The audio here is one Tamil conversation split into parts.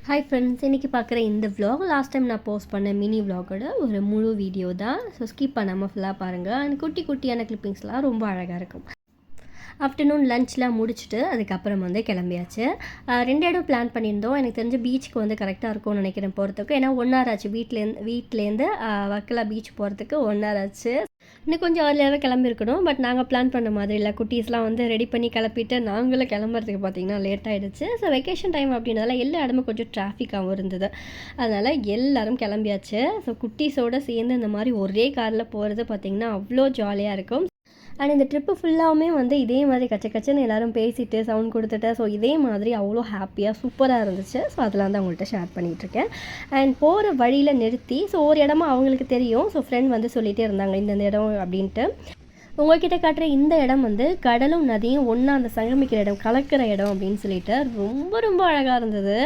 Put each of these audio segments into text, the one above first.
ஹாய் ஃப்ரெண்ட்ஸ், இன்றைக்கி பார்க்குற இந்த vlog லாஸ்ட் டைம் நான் போஸ்ட் பண்ண மினி vlogோட ஒரு முழு வீடியோ தான். ஸோ ஸ்கிப் பண்ணாமல் ஃபுல்லாக பாருங்கள். அண்ட் குட்டி குட்டியான கிளிப்பிங்ஸ்லாம் ரொம்ப அழகாக இருக்கும். ஆஃப்டர்நூன் லன்ச்லாம் முடிச்சுட்டு அதுக்கப்புறம் வந்து கிளம்பியாச்சு. 2 இடம் பிளான் பண்ணியிருந்தோம். எனக்கு தெரிஞ்ச பீச்சுக்கு வந்து கரெக்டாக இருக்கும்னு நினைக்கிறேன் போகிறதுக்கு. ஏன்னா 1 hour ஆச்சு வீட்டிலேருந்து வர்க்கலா பீச் போகிறதுக்கு 1 hour ஆச்சு. இன்னும் கொஞ்சம் ஏர்லியாக கிளம்பியிருக்கணும். பட் நாங்கள் பிளான் பண்ண மாதிரி இல்லை. குட்டீஸ்லாம் வந்து ரெடி பண்ணி கிளப்பிட்டு நாங்களும் கிளம்புறதுக்கு பார்த்திங்கன்னா லேட் ஆகிடுச்சு. ஸோ வெக்கேஷன் டைம் அப்படின்றதால எல்லா இடமும் கொஞ்சம் டிராஃபிக்காகவும் இருந்தது. அதனால் எல்லோரும் கிளம்பியாச்சு. ஸோ குட்டீஸோடு சேர்ந்து இந்த மாதிரி ஒரே காரில் போகிறது பார்த்திங்கன்னா அவ்வளோ ஜாலியாக இருக்கும். அண்ட் இந்த ட்ரிப்பு ஃபுல்லாகவுமே வந்து இதே மாதிரி கச்சன்னு எல்லோரும் பேசிட்டு சவுண்ட் கொடுத்துட்டு ஸோ இதே மாதிரி அவ்வளோ ஹாப்பியாக சூப்பராக இருந்துச்சு. ஸோ அதெல்லாம் தான் அவங்கள்ட்ட ஷேர் பண்ணிகிட்ருக்கேன். அண்ட் போகிற வழியில் நிறுத்தி ஸோ ஒரு இடமா அவங்களுக்கு தெரியும். ஸோ ஃப்ரெண்ட் வந்து சொல்லிகிட்டே இருந்தாங்க இந்த இடம் அப்படின்ட்டு. உங்கள்கிட்ட காட்டுற இந்த இடம் வந்து கடலும் நதியும் ஒன்றா அந்த சங்கமிக்கிற இடம், கலக்கிற இடம் அப்படின்னு சொல்லிட்டு ரொம்ப ரொம்ப அழகாக இருந்தது.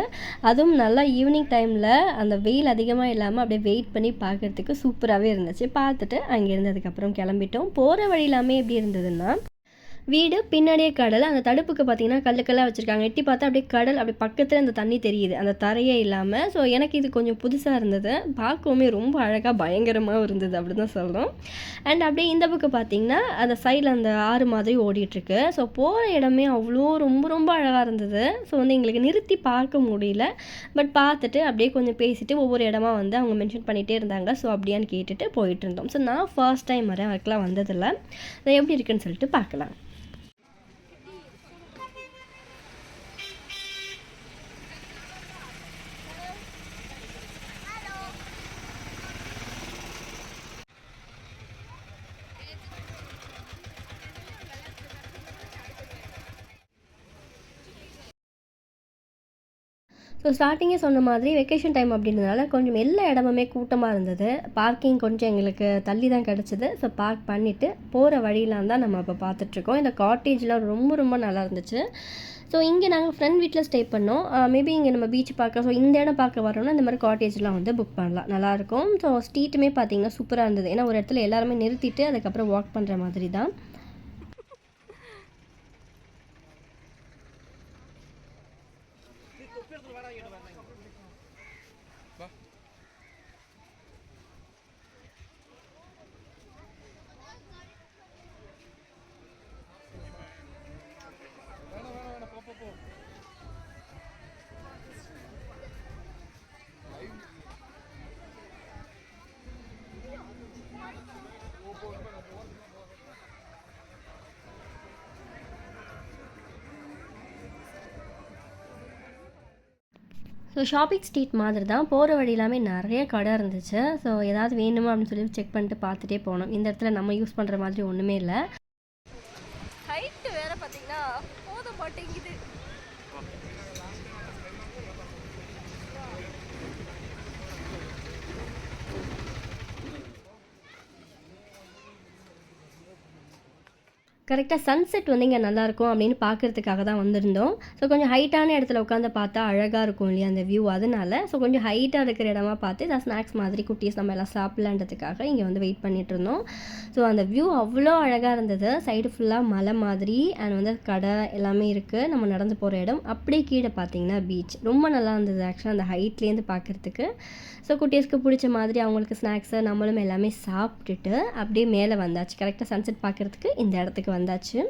அதுவும் நல்லா ஈவினிங் டைமில் அந்த வெயில் அதிகமாக இல்லாமல் அப்படியே வெயிட் பண்ணி பார்க்குறதுக்கு சூப்பராகவே இருந்துச்சு. பார்த்துட்டு அங்கே இருந்ததுக்கப்புறம் கிளம்பிட்டோம். போகிற வழி எல்லாமே எப்படி இருந்ததுன்னா, வீடு பின்னாடியே கடல். அந்த தடுப்புக்கு பார்த்தீங்கன்னா கல்லுக்கெல்லாம் வச்சுருக்காங்க. எட்டி பார்த்தா அப்படியே கடல் அப்படி பக்கத்தில் அந்த தண்ணி தெரியுது, அந்த தரையே இல்லாமல். ஸோ எனக்கு இது கொஞ்சம் புதுசாக இருந்தது. பார்க்கவுமே ரொம்ப அழகாக பயங்கரமாக இருந்தது அப்படி தான் சொல்கிறோம். அண்ட் அப்படியே இந்த பக்கம் பார்த்தீங்கன்னா அந்த சைடில் அந்த ஆறு மாதிரி ஓடிட்டுருக்கு. ஸோ போகிற இடமே அவ்வளோ ரொம்ப ரொம்ப அழகாக இருந்தது. ஸோ வந்து எங்களுக்கு நிறுத்தி பார்க்க முடியல. பட் பார்த்துட்டு அப்படியே கொஞ்சம் பேசிட்டு ஒவ்வொரு இடமா வந்து அவங்க மென்ஷன் பண்ணிகிட்டே இருந்தாங்க. ஸோ அப்படியான்னு கேட்டுட்டு போயிட்டு இருந்தோம். ஸோ நான் ஃபர்ஸ்ட் டைம் வரேன், அதுக்கெலாம் வந்ததில்லை. அது எப்படி இருக்குன்னு சொல்லிட்டு பார்க்கலாம். ஸோ ஸ்டார்டிங்கே சொன்ன மாதிரி வெக்கேஷன் டைம் அப்படின்றதுனால கொஞ்சம் எல்லா இடமுமே கூட்டமாக இருந்தது. பார்க்கிங் கொஞ்சம் எங்களுக்கு தள்ளி தான் கிடச்சிது. ஸோ பார்க் பண்ணிவிட்டு போகிற வழியெலாம் தான் நம்ம இப்போ பார்த்துட்ருக்கோம். இந்த காட்டேஜ்லாம் ரொம்ப ரொம்ப நல்லா இருந்துச்சு. ஸோ இங்கே நாங்கள் ஃப்ரெண்ட் வீட்டில் ஸ்டே பண்ணோம். மேபி இங்கே நம்ம பீச் பார்க்க ஸோ இந்த இடம் பார்க்க வரோம்னா இந்த மாதிரி காட்டேஜ்லாம் வந்து புக் பண்ணலாம், நல்லாயிருக்கும். ஸோ ஸ்ட்ரீட்டுமே பார்த்திங்கன்னா சூப்பராக இருந்தது. ஏன்னா ஒரு இடத்துல எல்லாருமே நிறுத்திட்டு அதுக்கப்புறம் வாக் பண்ணுற மாதிரி தான். ஸோ ஷாப்பிங் ஸ்ட்ரீட் மாதிரி தான். போகிற வழி எல்லாமே நிறைய கடை இருந்துச்சு. ஸோ ஏதாவது வேணுமா அப்படின்னு சொல்லி செக் பண்ணிட்டு பார்த்துட்டே போனோம். இந்த இடத்துல நம்ம யூஸ் பண்ணுற மாதிரி ஒன்றுமே இல்லை. ஹைட்டு வேறு பார்த்தீங்கன்னா போத மாட்டேங்குது. கரெக்டாக சன்செட் வந்து இங்கே நல்லாயிருக்கும் அப்படின்னு பார்க்குறதுக்காக தான் வந்திருந்தோம். ஸோ கொஞ்சம் ஹைட்டான இடத்துல உட்காந்து பார்த்தா அழகாக இருக்கும் இல்லையா அந்த வியூ, அதனால ஸோ கொஞ்சம் ஹைட்டாக இருக்கிற இடமா பார்த்து இதான் ஸ்நாக்ஸ் மாதிரி குட்டீஸ் நம்ம எல்லாம் சாப்பிட்லான்றதுக்காக இங்கே வந்து வெயிட் பண்ணிகிட்டு இருந்தோம். ஸோ அந்த வியூ அவ்வளோ அழகாக இருந்தது. சைடு ஃபுல்லாக மலை மாதிரி அண்ட் வந்து கடை எல்லாமே இருக்குது. நம்ம நடந்து போகிற இடம் அப்படியே கீழே பார்த்தீங்கன்னா பீச் ரொம்ப நல்லா இருந்தது ஆக்சுவலாக அந்த ஹைட்லேருந்து பார்க்குறதுக்கு. ஸோ குட்டீஸ்க்கு பிடிச்ச மாதிரி அவங்களுக்கு ஸ்நாக்ஸை நம்மளும் எல்லாமே சாப்பிட்டுட்டு அப்படியே மேலே வந்தாச்சு. கரெக்டாக சன்செட் பார்க்குறதுக்கு இந்த இடத்துக்கு வந்தாச்சு.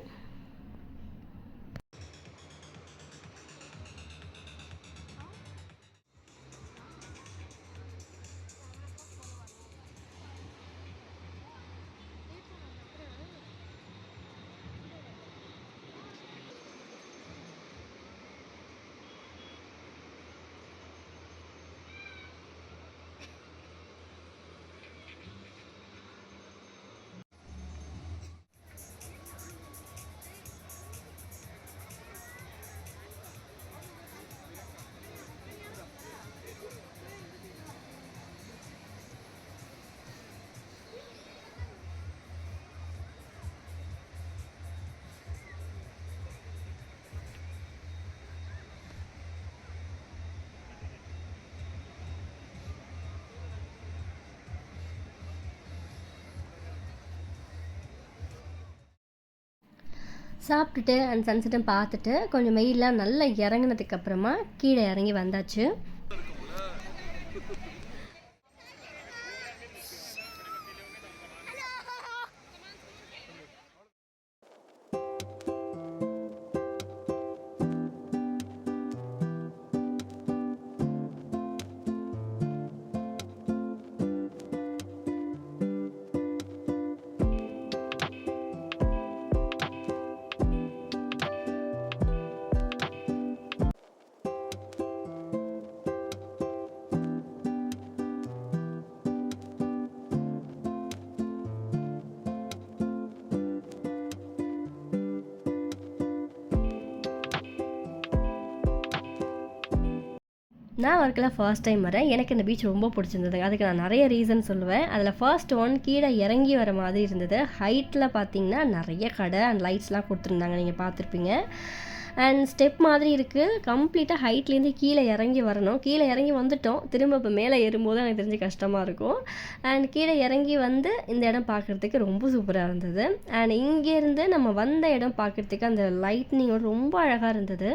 சாப்பிட்டுட்டு அண்ட் சன்செட்டும் பார்த்துட்டு கொஞ்சம் வெயிலெலாம் நல்லா இறங்கினதுக்கப்புறமா கீழே இறங்கி வந்தாச்சு. நான் வர்க்கலா ஃபர்ஸ்ட் டைம் வரேன். எனக்கு இந்த பீச் ரொம்ப பிடிச்சிருந்தது. அதுக்கு நான் நிறைய ரீசன் சொல்லுவேன். அதில் ஃபர்ஸ்ட் ஒன் கீழே இறங்கி வர மாதிரி இருந்தது. ஹைட்டில் பார்த்தீங்கன்னா நிறைய கடை அண்ட் லைட்ஸ்லாம் கொடுத்துருந்தாங்க, நீங்கள் பார்த்துருப்பீங்க. அண்ட் ஸ்டெப் மாதிரி இருக்குது. கம்ப்ளீட்டாக ஹைட்லேருந்து கீழே இறங்கி வரணும். கீழே இறங்கி வந்துட்டோம். திரும்ப இப்போ மேலே ஏறும்போது எனக்கு தெரிஞ்சு கஷ்டமாக இருக்கும். அண்ட் கீழே இறங்கி வந்து இந்த இடம் பார்க்குறதுக்கு ரொம்ப சூப்பராக இருந்தது. அண்ட் இங்கேருந்து நம்ம வந்த இடம் பார்க்குறதுக்கு அந்த லைட்னிங்கோட ரொம்ப அழகாக இருந்தது.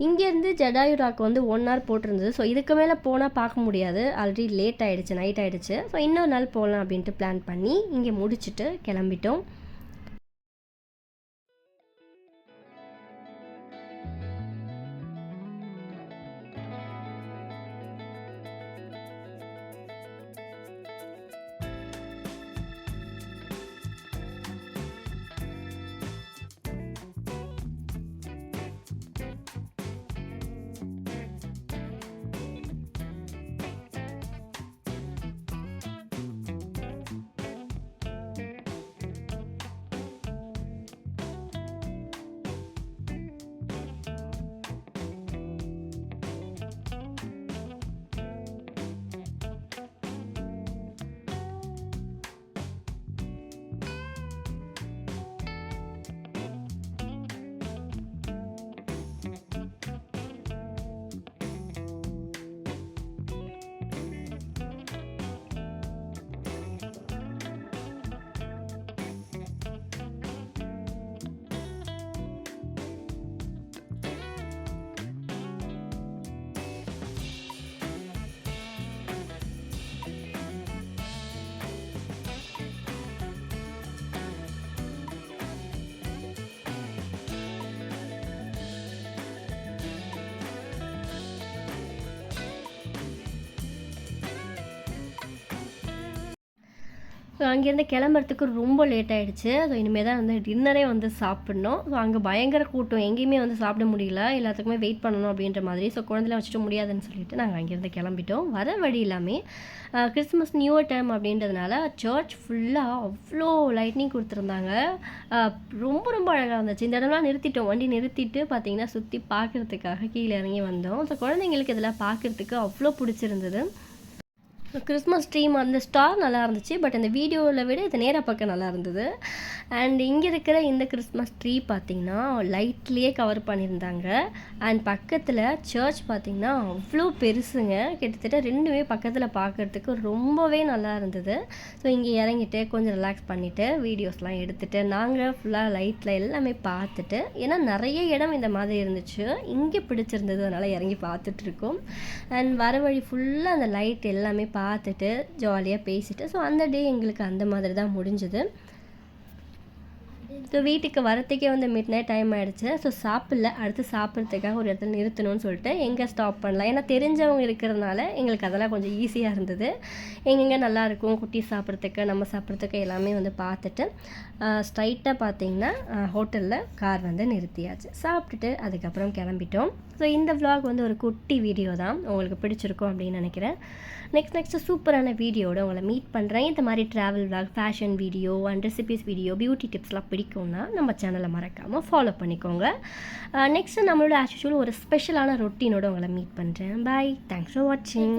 இங்கேருந்து ஜடாயு ராக் வந்து 1 hour போட்டிருந்தது. ஸோ இதுக்கு மேலே போனால் பார்க்க முடியாது, ஆல்ரெடி லேட் ஆகிடுச்சு, நைட் ஆகிடுச்சு. ஸோ இன்னொரு நாள் போகலாம் அப்படின்ட்டு பிளான் பண்ணி இங்கே முடிச்சுட்டு கிளம்பிட்டோம். ஸோ அங்கேருந்து கிளம்புறதுக்கு ரொம்ப லேட் ஆகிடுச்சு. ஸோ இனிமேல் தான் வந்து டின்னரே வந்து சாப்பிட்ணும். ஸோ அங்கே பயங்கர கூட்டம், எங்கேயுமே வந்து சாப்பிட முடியல, எல்லாத்துக்குமே வெயிட் பண்ணணும் அப்படின்ற மாதிரி. ஸோ குழந்தைலாம் வச்சுட்டு முடியாதுன்னு சொல்லிட்டு நாங்கள் அங்கேருந்து கிளம்பிட்டோம். வர வழி எல்லாமே கிறிஸ்மஸ் நியூ இயர் டைம் அப்படின்றதுனால சர்ச் ஃபுல்லாக அவ்வளோ லைட்னிங் கொடுத்துருந்தாங்க. ரொம்ப ரொம்ப அழகாக இருந்துச்சு. இந்த இடம்லாம் நிறுத்திட்டோம், வண்டி நிறுத்திட்டு பார்த்தீங்கன்னா சுற்றி பார்க்குறதுக்காக கீழே இறங்கி வந்தோம். ஸோ குழந்தைங்களுக்கு இதெல்லாம் பார்க்குறதுக்கு அவ்வளோ பிடிச்சிருந்தது. கிறிஸ்மஸ் ட்ரீ அந்த ஸ்டார் நல்லா இருந்துச்சு, பட் அந்த வீடியோவில் விட இது நேராக பார்க்க நல்லா இருந்தது. அண்ட் இங்கே இருக்கிற இந்த கிறிஸ்மஸ் ட்ரீ பார்த்திங்கன்னா லைட்லேயே கவர் பண்ணியிருந்தாங்க. அண்ட் பக்கத்தில் சர்ச் பார்த்திங்கன்னா அவ்வளோ பெருசுங்க, கிட்டத்தட்ட ரெண்டுமே பக்கத்தில் பார்க்குறதுக்கு ரொம்பவே நல்லா இருந்தது. ஸோ இங்கே இறங்கிட்டு கொஞ்சம் ரிலாக்ஸ் பண்ணிவிட்டு வீடியோஸ்லாம் எடுத்துகிட்டு நாங்கள் ஃபுல்லாக லைட்டில் எல்லாமே பார்த்துட்டு, ஏன்னா நிறைய இடம் இந்த மாதிரி இருந்துச்சு, இங்கே பிடிச்சிருந்தது, அதனால் இறங்கி பார்த்துட்ருக்கோம். அண்ட் வர வழி ஃபுல்லாக அந்த லைட் எல்லாமே பார்த்துட்டு ஜாலியாக பேசிட்டு, ஸோ அந்த டே எங்களுக்கு அந்த மாதிரி தான் முடிஞ்சுது. ஸோ வீட்டுக்கு வரத்துக்கே வந்து மிட் நைட் டைம் ஆகிடுச்சு. ஸோ சாப்பிடல, அடுத்து சாப்பிட்றதுக்காக ஒரு இடத்துல நிறுத்தணும்னு சொல்லிட்டு எங்கே ஸ்டாப் பண்ணலாம், ஏன்னா தெரிஞ்சவங்க இருக்கிறதுனால எங்களுக்கு அதெல்லாம் கொஞ்சம் ஈஸியாக இருந்தது. எங்கெங்கே நல்லாயிருக்கும் குட்டி சாப்பிட்றதுக்கு, நம்ம சாப்பிட்றதுக்கு எல்லாமே வந்து பார்த்துட்டு ஸ்ட்ரைட்டாக பார்த்திங்கன்னா ஹோட்டலில் கார் வந்து நிறுத்தியாச்சு. சாப்பிட்டுட்டு அதுக்கப்புறம் கிளம்பிட்டோம். ஸோ இந்த விலாக் வந்து ஒரு குட்டி வீடியோ தான், உங்களுக்கு பிடிச்சிருக்கும் அப்படின்னு நினைக்கிறேன். நெக்ஸ்ட்டு சூப்பரான வீடியோட உங்களை மீட் பண்ணுறேன். இந்த மாதிரி travel vlog, fashion video and recipes video, beauty டிப்ஸ்லாம் பிடிக்கும்னா நம்ம சேனலை மறக்காமல் ஃபாலோ பண்ணிக்கோங்க. நெக்ஸ்ட்டு நம்மளோட ஆஸ் யூஷுவல் ஒரு ஸ்பெஷலான ரொட்டீனோட உங்களை மீட் பண்ணுறேன். பாய், தேங்க்ஸ் ஃபார் வாட்சிங்.